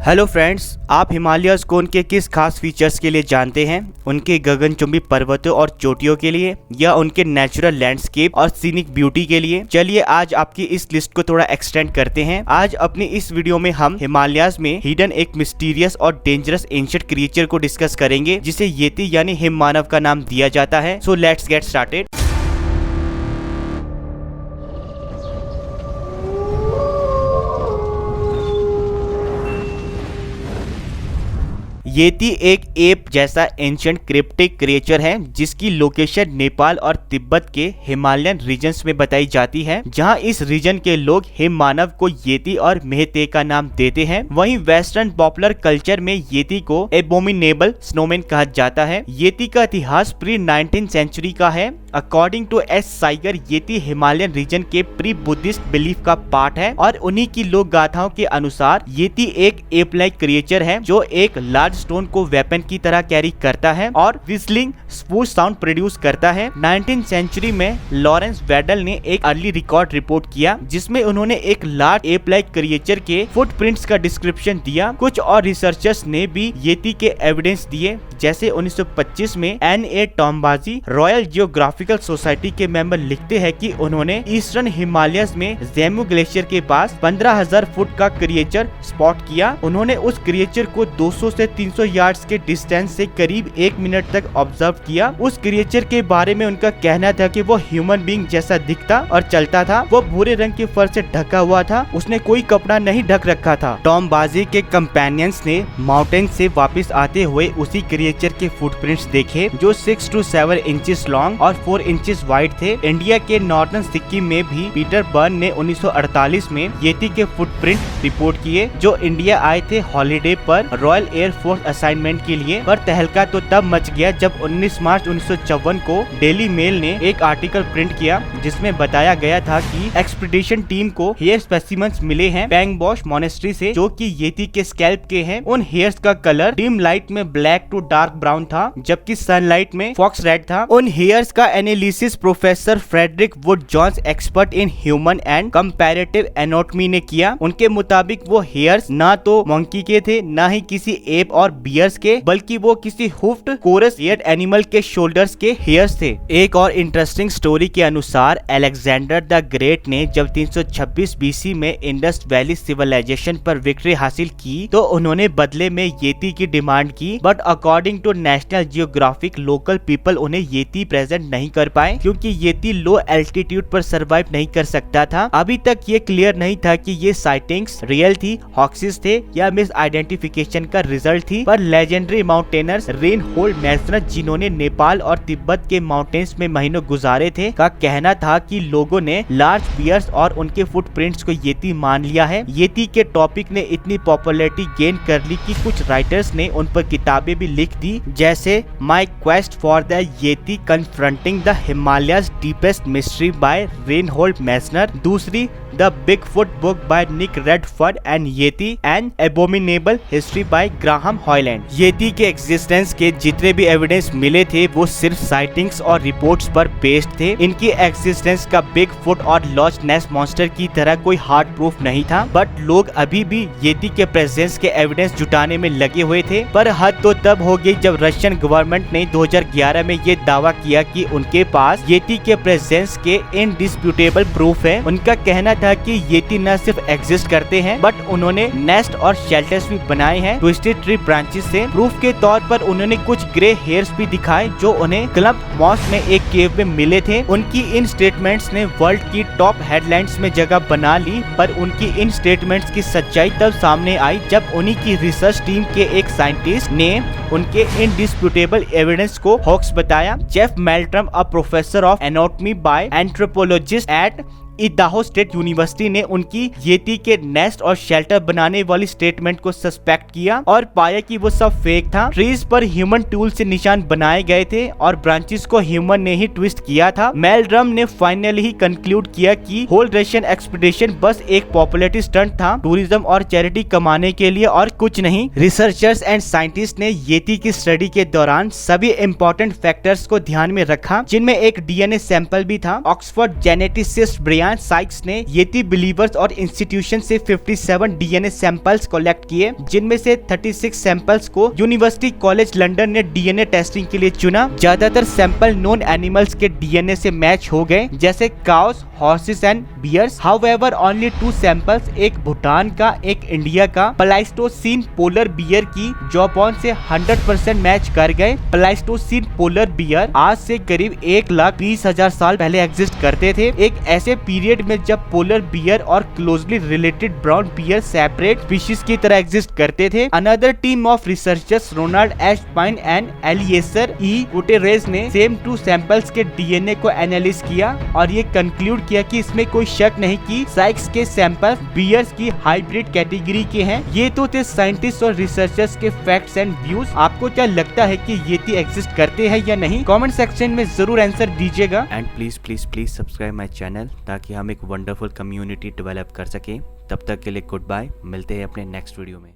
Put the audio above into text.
Hello friends, आप Himalayas को उनके किस खास फीचर्स के लिए जानते हैं? उनके गगनचुंबी पर्वतों और चोटियों के लिए, या उनके नेचुरल लैंडस्केप और सीनिक ब्यूटी के लिए? चलिए आज आपकी इस लिस्ट को थोड़ा एक्सटेंड करते हैं। आज अपनी इस वीडियो में हम हिमालयस में हिडन एक मिस्टीरियस और डेंजरस एंशिएंट क्रिएचर को डिस्कस करेंगे, जिसे येती यानी हिम मानव का नाम दिया जाता है। So let's get started. Yeti एक एप जैसा एंशिएंट क्रिप्टिक क्रिएचर है जिसकी लोकेशन नेपाल और तिब्बत के हिमालयन रीजन्स में बताई जाती है, जहां इस रीजन के लोग हिम मानव को येती और मेहते का नाम देते हैं। वहीं वेस्टर्न पॉपुलर कल्चर में येती को एबोमिनेबल स्नोमैन कहा जाता है। येती का इतिहास प्री 19th सेंचुरी का है। According to S Saigar, yeti Himalayan region के प्री बुद्धिस्ट बिलीफ का पार्ट है और उन्हीं की लोक गाथाओं के अनुसार येती एक एप लाइक क्रिएचर है जो एक लार्ज स्टोन को वेपन की तरह कैरी करता है और विस्लिंग स्पूच साउंड प्रोड्यूस करता है। 19th सेंचुरी में लॉरेंस वेडल ने एक अर्ली रिकॉर्ड रिपोर्ट किया जिसमें उन्होंने एक लार्ज एप लाइक क्रिएचर के फुटप्रिंट्स का डिस्क्रिप्शन दिया। कुछ और रिसर्चर्स ने भी येती के एविडेंस दिए, जैसे 1925 में N.A. टॉम्बाजी रॉयल जियोग्राफिकल सोसाइटी के मेंबर लिखते हैं कि उन्होंने ईस्टर्न हिमालयस में ज़ेमू ग्लेशियर के पास 15,000 फुट का क्रिएचर स्पॉट किया। उन्होंने उस क्रिएचर को 200 से 300 यार्ड्स के डिस्टेंस से करीब 1 मिनट तक ऑब्जर्व किया। उस क्रिएचर के बारे में उनका कहना था कि वो ह्यूमन बीइंग जैसा दिखता और चलता था। वो भूरे रंग के फर से ढका हुआ था, उसने कोई कपड़ा नहीं ढक रखा था। टॉम्बाजी के कंपेनियंस ने माउंटेन से वापस आते हुए उसी क्रिएचर के फुटप्रिंट्स देखे जो 6 to 7 इंचेस लॉन्ग और 4 इंचेस वाइड थे। इंडिया के नॉर्दर्न सिक्किम में भी पीटर बर्न ने 1948 में येती के फुटप्रिंट रिपोर्ट किए, जो इंडिया आए थे हॉलिडे पर रॉयल एयर फोर्स असाइनमेंट के लिए। पर तहलका तो तब मच गया जब 19 मार्च 1954 को डेली मेल ने एक आर्टिकल प्रिंट किया जिसमें बताया गया था कि एक्सपीडिशन टीम को हेयर स्पेसिमेंस मिले हैं पैंगबॉश मोनेस्ट्री से, जो कि येती के स्कैल्प के हैं। उन हेयर्स का कलर डिम लाइट में ब्लैक टू डार्क ब्राउन था, जबकि सनलाइट में फॉक्स रेड था। उन हेयर्स का analysis professor Frederic Wood Jones, expert in human and comparative anatomy ने किया। उनके मुताबिक वो हेयर्स ना तो मंकी के थे, ना ही किसी एप और बियर्स के, बल्कि वो किसी हुफ्ड कोरस ईयर्ड एनिमल के शोल्डर्स के हेयर्स थे। एक और इंटरेस्टिंग स्टोरी के अनुसार अलेक्जेंडर द ग्रेट ने जब 326 बीसी में इंडस वैली सिविलाइजेशन पर विक्ट्री हासिल की तो उन्होंने बदले में येती की डिमांड की, but according to National Geographic local people उन्हें येती प्रेजेंट नहीं कर पाए क्योंकि येती लो एल्टीट्यूड पर सरवाइव नहीं कर सकता था। अभी तक ये क्लियर नहीं था कि ये साइटिंग्स रियल थी, हॉक्सिस थे या मिस आइडेंटिफिकेशन का रिजल्ट थी। पर लेजेंडरी माउंटेनर्स रेनहोल्ड मैसनर, जिन्होंने नेपाल और तिब्बत के माउंटेन्स में महीनों गुजारे थे, का कहना था कि लोगों ने लार्ज बियर्स और उनके फुटप्रिंट्स को येती मान लिया है। येती के टॉपिक ने इतनी पॉपुलैरिटी गेन कर ली कि कुछ राइटर्स ने उन पर किताबें भी लिख दी, जैसे my quest for the yeti confronting the Himalayas deepest mystery by Reinhold Messner, दूसरी the Bigfoot book by Nick Redfern and yeti and abominable history by Graham Hoyland. Yeti के एग्जिस्टेंस के जितने भी एविडेंस मिले थे वो सिर्फ साइटिंग्स और रिपोर्ट्स पर बेस्ड थे। इनकी एग्जिस्टेंस का बिगफुट और लॉच नेस मॉन्स्टर की तरह कोई हार्ड प्रूफ नहीं था, बट लोग अभी भी येती के प्रेजेंस के एविडेंस जुटाने में लगे हुए थे। पर हद तो तब हो गई जब रशियन गवर्नमेंट ने 2011 में ये दावा किया कि उनके पास येती के प्रेजेंस के इनडिस्प्यूटेबल प्रूफ है। उनका कहना था कि येती न सिर्फ एग्जिस्ट करते हैं बट उन्होंने नेस्ट और शेल्टर्स भी बनाए हैं ट्विस्टेड ट्री ब्रांचेस से। प्रूफ के तौर पर उन्होंने कुछ ग्रे हेयर्स भी दिखाए जो उन्हें क्लब मॉस में एक केव में मिले थे। उनकी इन स्टेटमेंट्स ने वर्ल्ड की टॉप हेडलाइंस में जगह बना ली, पर उनकी इन स्टेटमेंट्स की सच्चाई तब सामने आई जब उन्हीं की रिसर्च टीम के एक साइंटिस्ट ने उनके इनडिस्प्यूटेबल एविडेंस को हॉक्स बताया। Jeff Meldrum, a professor of anatomy by anthropologist at Idaho State University, ने उनकी येती के नेस्ट और शेल्टर बनाने वाली स्टेटमेंट को सस्पेक्ट किया और पाया कि वो सब फेक था। ट्रीज पर ह्यूमन टूल से निशान बनाए गए थे और ब्रांचेस को ह्यूमन ने ही ट्विस्ट किया था। मेल्ड्रम ने फाइनली ही कंक्लूड किया कि होल रशियन एक्सपीडिशन बस एक पॉपुलैरिटी स्टंट था, टूरिज्म और चैरिटी कमाने के लिए और कुछ नहीं। रिसर्चर्स एंड साइंटिस्ट ने येती की स्टडी के दौरान सभी इम्पोर्टेंट फैक्टर्स को ध्यान में रखा, जिनमें एक DNA सैंपल भी था। ऑक्सफोर्ड जेनेटिसिस्ट ब्रायन साइक्स ने येती बिलीवर्स और इंस्टीट्यूशन से 57 डीएनए सैंपल्स कलेक्ट किए, जिनमें से 36 सैंपल्स को यूनिवर्सिटी कॉलेज लंदन ने डीएनए टेस्टिंग के लिए चुना। ज्यादातर सैंपल नॉन एनिमल्स के डीएनए से मैच हो गए, जैसे cows, horses and bears. However only 2 samples, एक भूटान का एक इंडिया का, प्लाइस्टोसीन पोलर बियर की जॉपॉन से 100% मैच कर गए। प्लाइस्टोसीन पोलर बियर आज से करीब 1,20,000 साल पहले एग्जिस्ट करते थे, एक ऐसे पीरियड में जब पोलर बियर और closely related brown bear separate species की तरह एग्जिस्ट करते थे। Another team of researchers Ronald H Pine and Eliecer E Gutierrez ने सेम 2 सैंपल्स के डीएनए को एनालिसिस किया और ये कंक्लूड किया कि इसमें कोई शक नहीं कि साइक्स के सैंपल बियर्स की हाइब्रिड कैटेगरी के हैं। ये तो थे साइंटिस्ट और रिसर्चर्स के फैक्ट्स एंड व्यूज। आपको क्या लगता है कि येती एग्जिस्ट करते हैं या नहीं? कमेंट सेक्शन में जरूर आंसर दीजिएगा। And please please please subscribe my channel ताकि हम एक वंडरफुल कम्युनिटी डेवलप कर सकें। तब तक के लिए गुड बाय, मिलते हैं अपने नेक्स्ट वीडियो में।